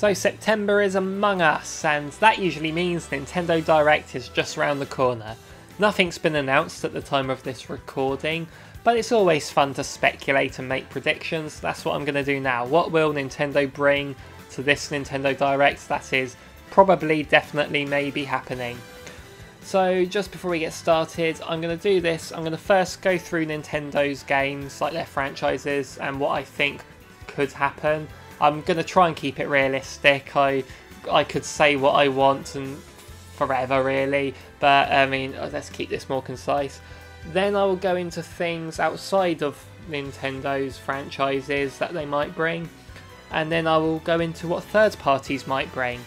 So September is among us, and that usually means Nintendo Direct is just around the corner. Nothing's been announced at the time of this recording, but it's always fun to speculate and make predictions. That's what I'm going to do now. What will Nintendo bring to this Nintendo Direct that is probably, definitely, maybe happening? So just before we get started, I'm going to do this. I'm going to first go through Nintendo's games, like their franchises, and what I think could happen. I'm going to try and keep it realistic. I could say what I want and forever really, but I mean, let's keep this more concise. Then I will go into things outside of Nintendo's franchises that they might bring, and then I will go into what third parties might bring.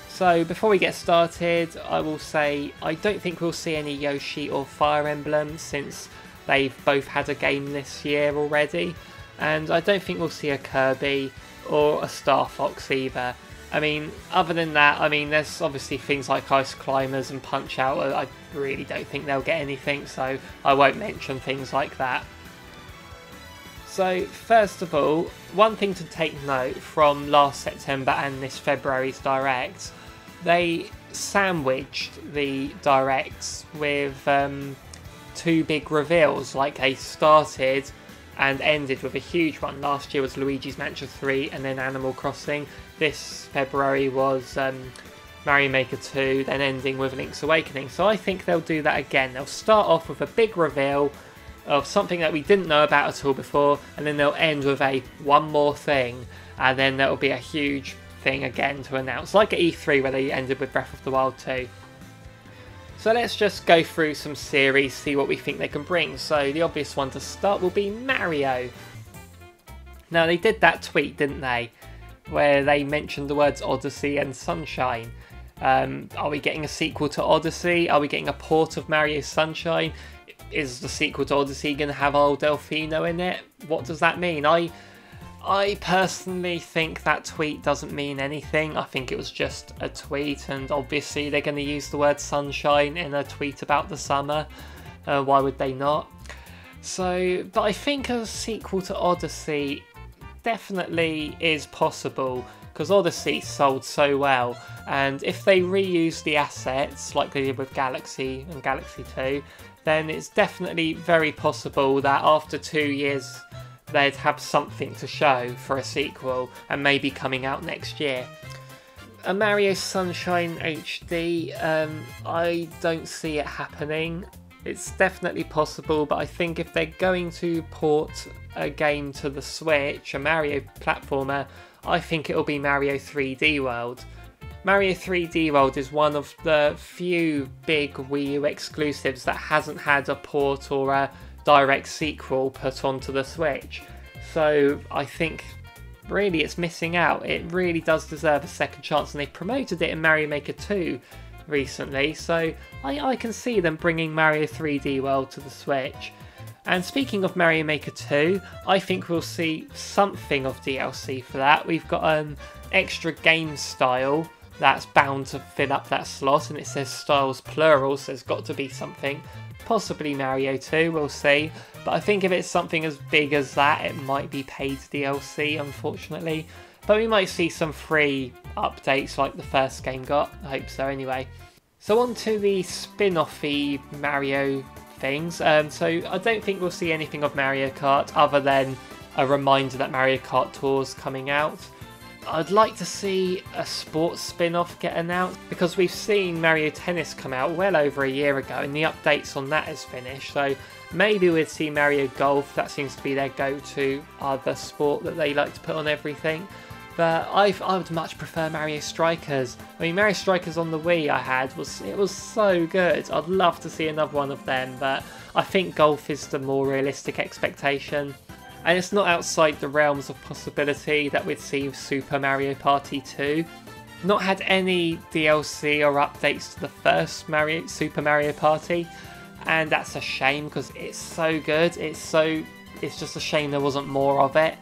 So before we get started, I will say I don't think we'll see any Yoshi or Fire Emblem since they've both had a game this year already, and I don't think we'll see a Kirby or a Star Fox either. I mean, other than that, I mean, there's obviously things like Ice Climbers and Punch Out. I really don't think they'll get anything, so I won't mention things like that. So, first of all, one thing to take note from last September and this February's Direct, they sandwiched the Directs with two big reveals. Like, they started and ended with a huge one. Last year was Luigi's Mansion 3 and then Animal Crossing. This February was Mario Maker 2, then ending with Link's Awakening. So I think they'll do that again. They'll start off with a big reveal of something that we didn't know about at all before, and then they'll end with a one more thing, and then there'll be a huge thing again to announce, like at E3 where they ended with Breath of the Wild 2. So let's just go through some series, see what we think they can bring. So the obvious one to start will be Mario. Now they did that tweet, didn't they, where they mentioned the words Odyssey and Sunshine. Are we getting a sequel to Odyssey? Are we getting a port of Mario Sunshine? Is the sequel to Odyssey going to have old Delfino in it? What does that mean? I personally think that tweet doesn't mean anything. I think it was just a tweet, and obviously they're going to use the word sunshine in a tweet about the summer. Why would they not? So, but I think a sequel to Odyssey definitely is possible, because Odyssey sold so well, and if they reuse the assets like they did with Galaxy and Galaxy 2, then it's definitely very possible that after 2 years they'd have something to show for a sequel, and maybe coming out next year. A Mario Sunshine HD, I don't see it happening. It's definitely possible, but I think if they're going to port a game to the Switch, a Mario platformer, I think it'll be Mario 3D World. Mario 3D World is one of the few big Wii U exclusives that hasn't had a port or a direct sequel put onto the Switch. So I think really it's missing out. It really does deserve a second chance, and they promoted it in Mario Maker 2 recently, so I can see them bringing Mario 3D World to the Switch. And speaking of Mario Maker 2, I think we'll see something of DLC for that. We've got an extra game style that's bound to fill up that slot, and it says styles plural, so there's got to be something. Possibly Mario 2, we'll see. But I think if it's something as big as that, it might be paid DLC, unfortunately. But we might see some free updates like the first game got. I hope so anyway. So on to the spin-off-y Mario things. So I don't think we'll see anything of Mario Kart other than a reminder that Mario Kart Tour's coming out. I'd like to see a sports spin-off get announced, because we've seen Mario Tennis come out well over a year ago and the updates on that is finished, so maybe we'd see Mario Golf. That seems to be their go-to other sport that they like to put on everything. But I would much prefer Mario Strikers. I mean, Mario Strikers on the Wii it was so good. I'd love to see another one of them, but I think Golf is the more realistic expectation. And it's not outside the realms of possibility that we'd see Super Mario Party 2. Not had any DLC or updates to the first Super Mario Party, and that's a shame because it's so good. It's just a shame there wasn't more of it,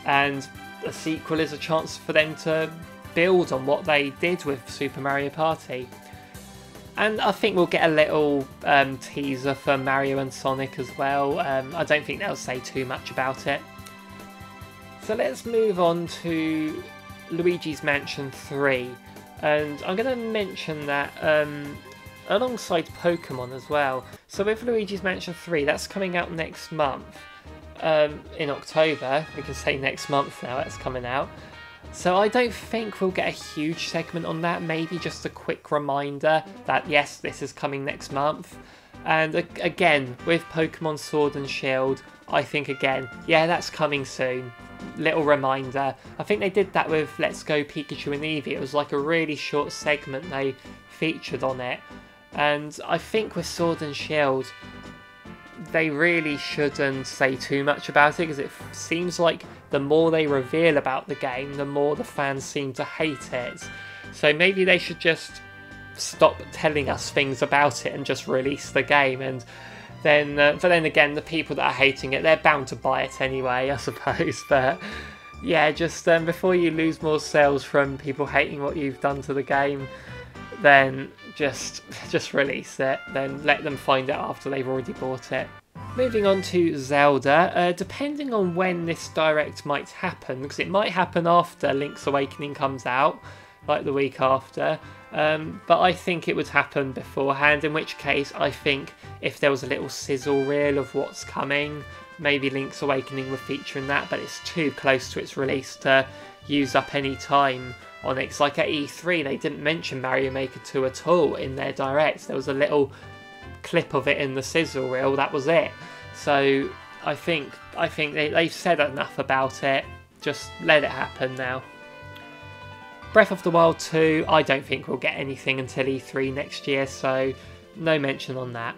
and the sequel is a chance for them to build on what they did with Super Mario Party. And I think we'll get a little teaser for Mario and Sonic as well. I don't think they'll say too much about it. So let's move on to Luigi's Mansion 3, and I'm going to mention that alongside Pokemon as well. So with Luigi's Mansion 3, that's coming out next month, in October. We can say next month now, that's coming out. So I don't think we'll get a huge segment on that, maybe just a quick reminder that yes, this is coming next month. And again, with Pokemon Sword and Shield, I think again, yeah, that's coming soon. Little reminder. I think they did that with Let's Go Pikachu and Eevee. It was like a really short segment they featured on it. And I think with Sword and Shield, they really shouldn't say too much about it, because it seems like the more they reveal about the game, the more the fans seem to hate it. So maybe they should just stop telling us things about it and just release the game, and then but then again, the people that are hating it, they're bound to buy it anyway, I suppose. But yeah, just before you lose more sales from people hating what you've done to the game, then just release it, then let them find out after they've already bought it. Moving on to Zelda, depending on when this direct might happen, because it might happen after Link's Awakening comes out, like the week after, but I think it would happen beforehand, in which case I think if there was a little sizzle reel of what's coming, maybe Link's Awakening would feature in that, but it's too close to its release to use up any time on it. Cause like at E3 they didn't mention Mario Maker 2 at all in their direct. There was a little clip of it in the sizzle reel, that was it. So I think they've said enough about it, just let it happen now. Breath of the Wild 2, I don't think we'll get anything until E3 next year, so no mention on that.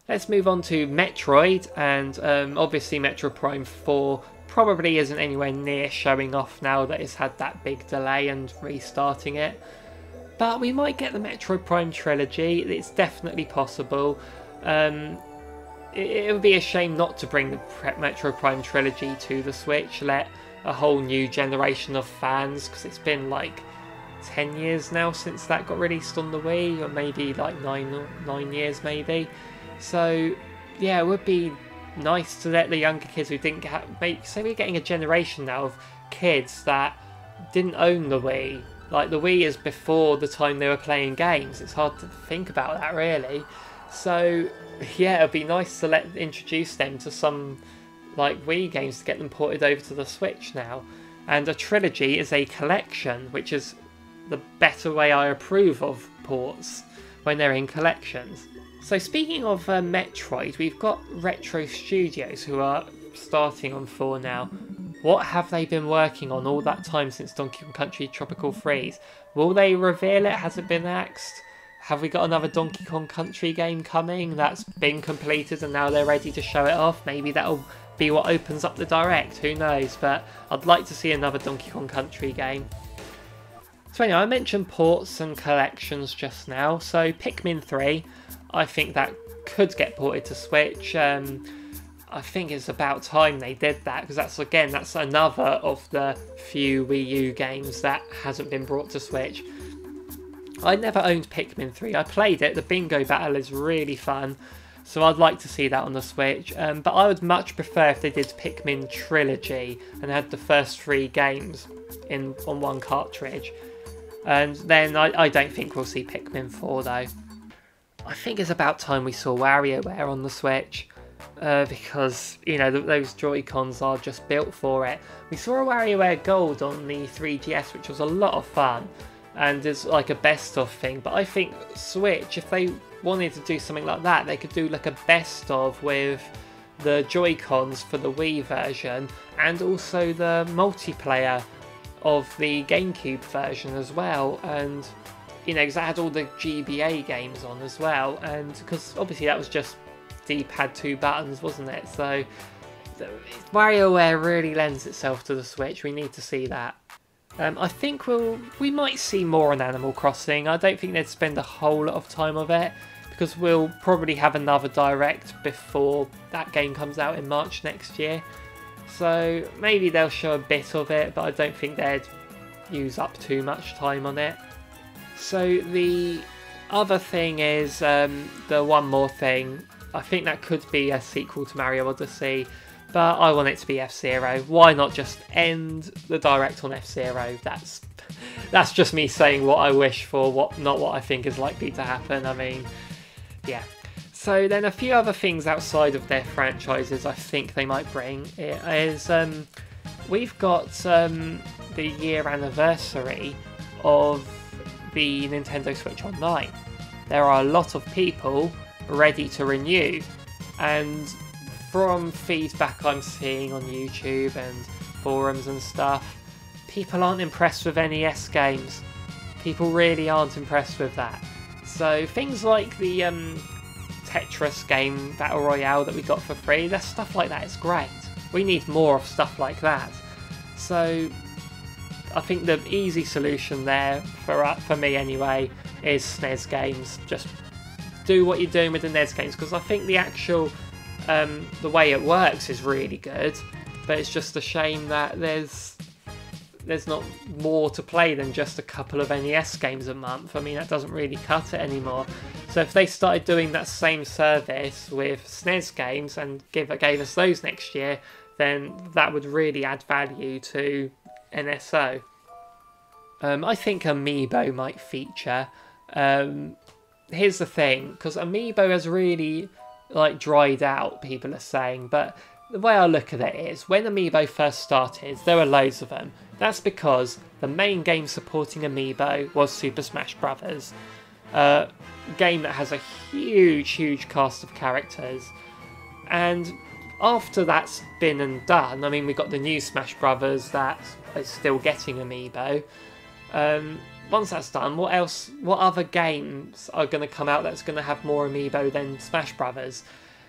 Let's move on to Metroid, and obviously Metroid Prime 4 probably isn't anywhere near showing off now that it's had that big delay and restarting it. But we might get the Metroid Prime trilogy, it's definitely possible. It would be a shame not to bring the Metroid Prime trilogy to the Switch, let a whole new generation of fans, because it's been like 10 years now since that got released on the Wii, or maybe like 9 years maybe. So yeah, it would be nice to let the younger kids who didn't get, so we're getting a generation now of kids that didn't own the Wii. Like the Wii is before the time they were playing games. It's hard to think about that really. So yeah, it'd be nice to introduce them to some like Wii games to get them ported over to the Switch now. And a trilogy is a collection, which is the better way I approve of ports when they're in collections. So speaking of Metroid, we've got Retro Studios who are starting on 4 now. What have they been working on all that time since Donkey Kong Country Tropical Freeze? Will they reveal it? Has it been axed? Have we got another Donkey Kong Country game coming that's been completed and now they're ready to show it off? Maybe that'll be what opens up the direct, who knows, but I'd like to see another Donkey Kong Country game. So anyway, I mentioned ports and collections just now, so Pikmin 3, I think that could get ported to Switch. I think it's about time they did that, because that's another of the few Wii U games that hasn't been brought to Switch. I never owned Pikmin 3, I played it, the bingo battle is really fun, so I'd like to see that on the Switch, but I would much prefer if they did Pikmin Trilogy and had the first 3 games on one cartridge. And then I don't think we'll see Pikmin 4 though. I think it's about time we saw WarioWare on the Switch, because, you know, those Joy-Cons are just built for it. We saw a WarioWare Gold on the 3DS, which was a lot of fun, and is like a best of thing, but I think Switch, if they wanted to do something like that, they could do like a best of with the Joy-Cons for the Wii version, and also the multiplayer of the GameCube version as well, and you know, because that had all the GBA games on as well, and because obviously that was just D-pad 2 buttons, wasn't it? So WarioWare really lends itself to the Switch. We need to see that. I think we might see more on Animal Crossing. I don't think they'd spend a whole lot of time of it, because we'll probably have another direct before that game comes out in March next year. So maybe they'll show a bit of it, but I don't think they'd use up too much time on it. So the other thing is, the one more thing, I think that could be a sequel to Mario Odyssey. but I want it to be F-Zero. Why not just end the Direct on F-Zero? That's just me saying what I wish for, not what I think is likely to happen. I mean, yeah. So then a few other things outside of their franchises I think they might bring is we've got the year anniversary of the Nintendo Switch Online. There are a lot of people ready to renew, and from feedback I'm seeing on YouTube and forums and stuff, people aren't impressed with NES games. People really aren't impressed with that. So things like the Tetris game Battle Royale that we got for free, there's stuff like that is great. We need more of stuff like that. So I think the easy solution there, for me anyway, is SNES games. Just do what you're doing with the NES games, because I think the actual the way it works is really good, but it's just a shame that there's not more to play than just a couple of NES games a month. I mean, that doesn't really cut it anymore. So if they started doing that same service with SNES games and gave us those next year, then that would really add value to NSO. I think Amiibo might feature. Here's the thing, because Amiibo has really dried out, people are saying, but the way I look at it is, when Amiibo first started, there were loads of them. That's because the main game supporting Amiibo was Super Smash Bros. A game that has a huge cast of characters. And after that's been and done, I mean, we got the new Smash Bros. That is still getting Amiibo. Once that's done, what other games are going to come out that's going to have more Amiibo than Smash Bros?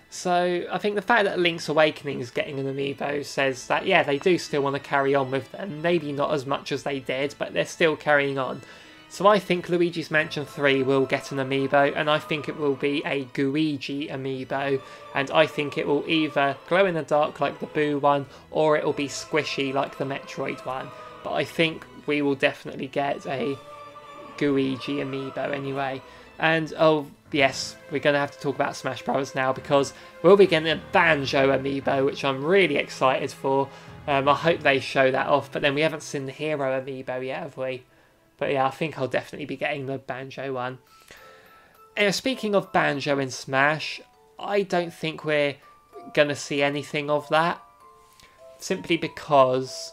So I think the fact that Link's Awakening is getting an Amiibo says that, yeah, they do still want to carry on with them. Maybe not as much as they did, but they're still carrying on. So I think Luigi's Mansion 3 will get an Amiibo, and I think it will be a Gooigi Amiibo, and I think it will either glow in the dark like the Boo one, or it will be squishy like the Metroid one. But I think we will definitely get a Gooigi Amiibo anyway. And oh yes, we're going to have to talk about Smash Bros now, because we'll be getting a Banjo Amiibo, which I'm really excited for. I hope they show that off, but then we haven't seen the Hero Amiibo yet, have we? But yeah, I think I'll definitely be getting the Banjo one. And speaking of Banjo in Smash, I don't think we're going to see anything of that, simply because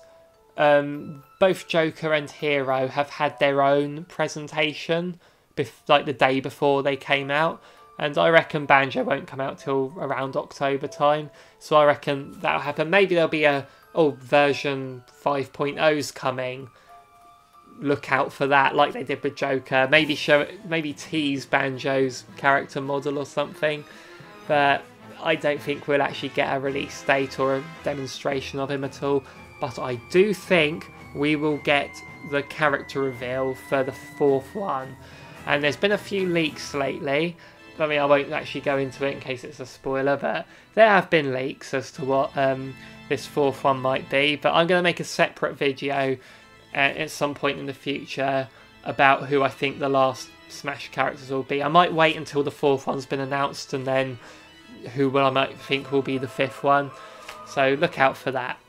both Joker and Hero have had their own presentation like the day before they came out, and I reckon Banjo won't come out till around October time, so I reckon that'll happen. Maybe there'll be version 5.0's coming, look out for that, like they did with Joker. Maybe tease Banjo's character model or something, but I don't think we'll actually get a release date or a demonstration of him at all. But I do think we will get the character reveal for the fourth one. And there's been a few leaks lately. I mean, I won't actually go into it in case it's a spoiler, but there have been leaks as to what this fourth one might be. But I'm going to make a separate video at some point in the future about who I think the last Smash characters will be. I might wait until the fourth one's been announced and then I might think will be the fifth one. So look out for that.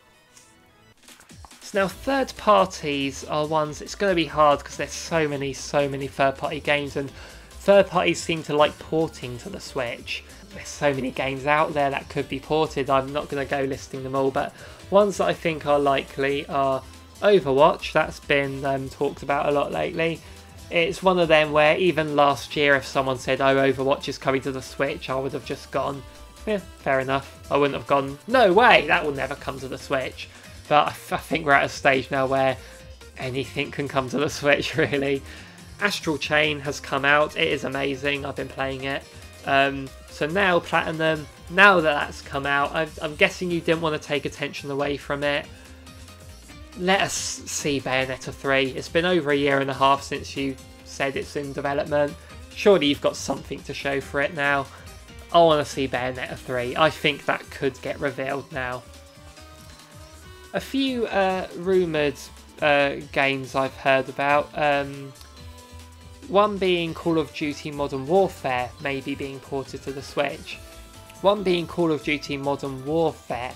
Now, third parties are ones, it's going to be hard because there's so many third party games, and third parties seem to like porting to the Switch. There's so many games out there that could be ported. I'm not going to go listing them all, but ones that I think are likely are Overwatch. That's been talked about a lot lately. It's one of them where even last year if someone said, oh, Overwatch is coming to the Switch, I would have just gone, yeah, fair enough. I wouldn't have gone, no way, that will never come to the Switch. But I think we're at a stage now where anything can come to the Switch, really. Astral Chain has come out. It is amazing. I've been playing it. So now, Platinum, now that that's come out, I'm guessing you didn't want to take attention away from it. Let us see Bayonetta 3. It's been over a year and a half since you said it's in development. Surely you've got something to show for it now. I want to see Bayonetta 3. I think that could get revealed now. A few rumoured games I've heard about. One being Call of Duty Modern Warfare maybe being ported to the Switch. One being Call of Duty Modern Warfare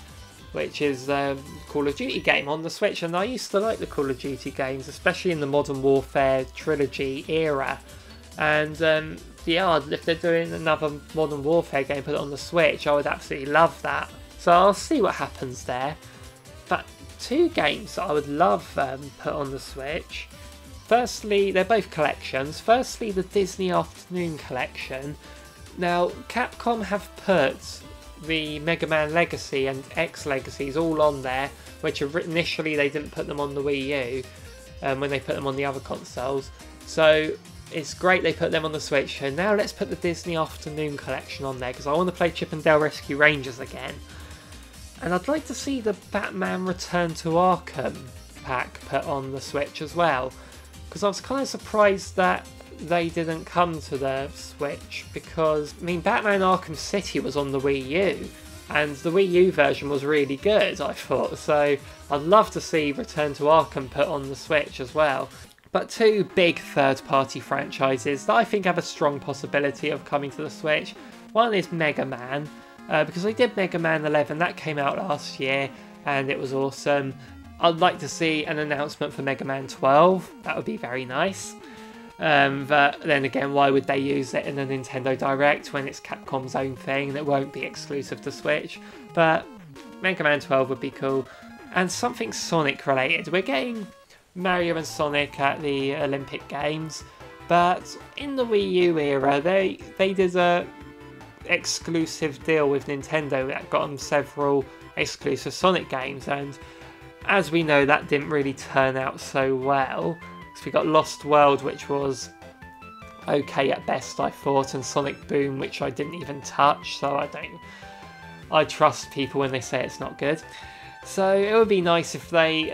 which is a Call of Duty game on the Switch, and I used to like the Call of Duty games, especially in the Modern Warfare trilogy era. And yeah, if they're doing another Modern Warfare game, put it on the Switch, I would absolutely love that. So I'll see what happens there. But two games that I would love put on the Switch. Firstly, they're both collections. Firstly, the Disney Afternoon Collection. Now, Capcom have put the Mega Man Legacy and X Legacies all on there, which initially they didn't put them on the Wii U when they put them on the other consoles. So it's great they put them on the Switch. So now let's put the Disney Afternoon Collection on there, because I want to play Chip and Dale Rescue Rangers again. And I'd like to see the Batman Return to Arkham pack put on the Switch as well, because I was kind of surprised that they didn't come to the Switch, because I mean Batman Arkham City was on the Wii U and the Wii U version was really good, I thought, so I'd love to see Return to Arkham put on the Switch as well. But two big third-party franchises that I think have a strong possibility of coming to the Switch. One is Mega Man, because they did Mega Man 11, that came out last year and it was awesome. I'd like to see an announcement for Mega Man 12, that would be very nice. But then again, why would they use it in a Nintendo Direct when it's Capcom's own thing and it won't be exclusive to Switch? But Mega Man 12 would be cool. And something Sonic related. We're getting Mario and Sonic at the Olympic Games, but in the Wii U era they did a exclusive deal with Nintendo that got them several exclusive Sonic games, and as we know that didn't really turn out so well. So we got Lost World, which was okay at best, I thought, and Sonic Boom, which I didn't even touch, so I trust people when they say it's not good. So it would be nice if they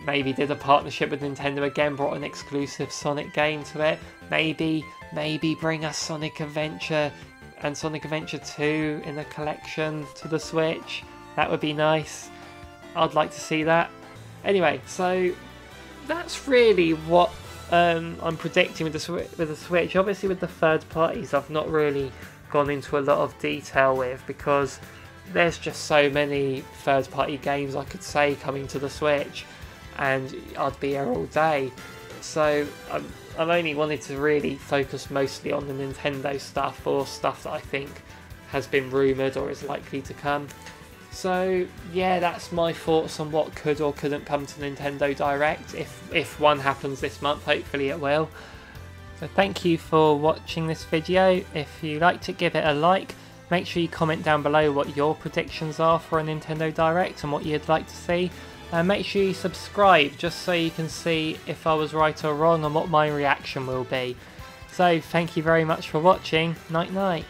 maybe did a partnership with Nintendo again, brought an exclusive Sonic game to it. Maybe bring us Sonic Adventure and Sonic Adventure 2 in a collection to the Switch. That would be nice. I'd like to see that. Anyway, so that's really what I'm predicting with the Switch. Obviously with the third parties I've not really gone into a lot of detail with, because there's just so many third party games I could say coming to the Switch and I'd be here all day. So I've only wanted to really focus mostly on the Nintendo stuff, or stuff that I think has been rumoured or is likely to come. So yeah, that's my thoughts on what could or couldn't come to Nintendo Direct, if one happens this month. Hopefully it will. So thank you for watching this video. If you liked it, give it a like. Make sure you comment down below what your predictions are for a Nintendo Direct and what you'd like to see. And make sure you subscribe just so you can see if I was right or wrong and what my reaction will be. So thank you very much for watching. Night night.